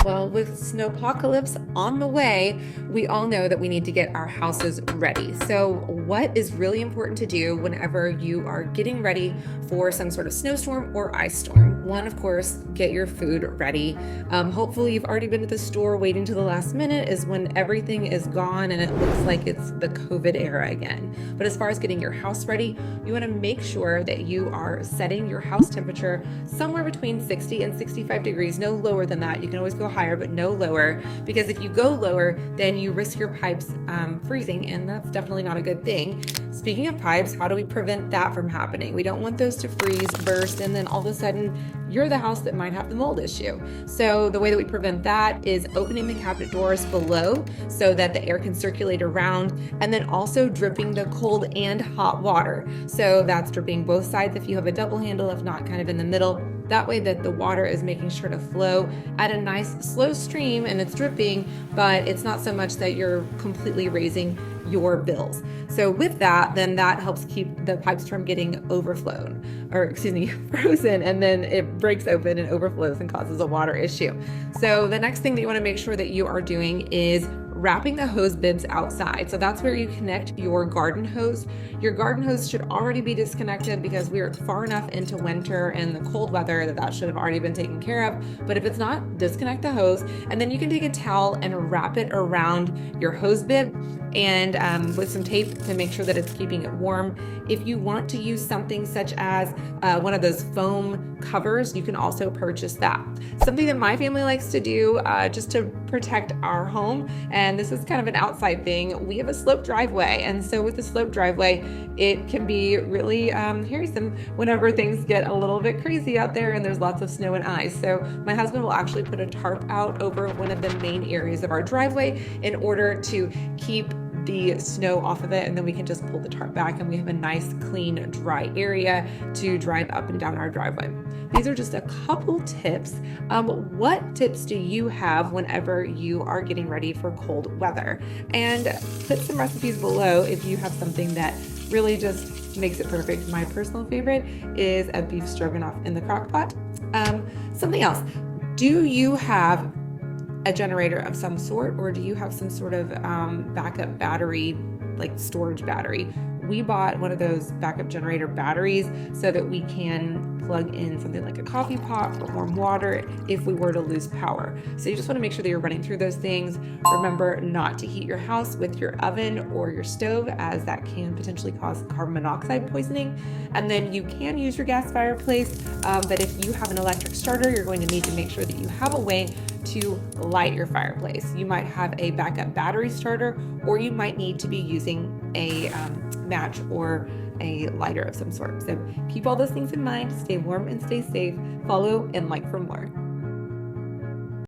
Well, with snowpocalypse on the way, we all know that we need to get our houses ready. So, what is really important to do whenever you are getting ready for some sort of snowstorm or ice storm? One, of course, get your food ready. Hopefully, you've already been to the store. Waiting to the last minute is when everything is gone and it looks like it's the COVID era again. But as far as getting your house ready, you want to make sure that you are setting your house temperature somewhere between 60 and 65 degrees, no lower than that. You can always go higher, but no lower, because if you go lower, then you risk your pipes freezing, and that's definitely not a good thing. Speaking of pipes, how do we prevent that from happening? We don't want those to freeze, burst, and then all of a sudden you're the house that might have the mold issue. So the way that we prevent that is opening the cabinet doors below so that the air can circulate around, and then also dripping the cold and hot water. So that's dripping both sides if you have a double handle, if not kind of in the middle. That way that the water is making sure to flow at a nice slow stream and it's dripping, but it's not so much that you're completely raising your bills. So with that, then that helps keep the pipes from getting frozen, and then it breaks open and overflows and causes a water issue. So the next thing that you want to make sure that you are doing is wrapping the hose bibs outside. So that's where you connect your garden hose. Your garden hose should already be disconnected because we are far enough into winter and the cold weather that should have already been taken care of. But if it's not, disconnect the hose, and then you can take a towel and wrap it around your hose bib and with some tape to make sure that it's keeping it warm. If you want to use something such as one of those foam covers, you can also purchase that. Something that my family likes to do just to protect our home, and this is kind of an outside thing, we have a sloped driveway, and so with the sloped driveway, it can be really harrowing whenever things get a little bit crazy out there and there's lots of snow and ice. So my husband will actually put a tarp out over one of the main areas of our driveway in order to keep the snow off of it, and then we can just pull the tarp back and we have a nice clean dry area to drive up and down our driveway. These are just a couple tips. What tips do you have whenever you are getting ready for cold weather? And put some recipes below if you have something that really just makes it perfect. My personal favorite is a beef stroganoff in the crock pot. Something else, do you have a generator of some sort, or do you have some sort of backup battery, like storage battery? We bought one of those backup generator batteries so that we can plug in something like a coffee pot for warm water if we were to lose power. So you just want to make sure that you're running through those things. Remember not to heat your house with your oven or your stove, as that can potentially cause carbon monoxide poisoning. And then you can use your gas fireplace, but if you have an electric starter, you're going to need to make sure that you have a way to light your fireplace. You might have a backup battery starter, or you might need to be using a match or a lighter of some sort. So keep all those things in mind, stay warm and stay safe, follow and like for more.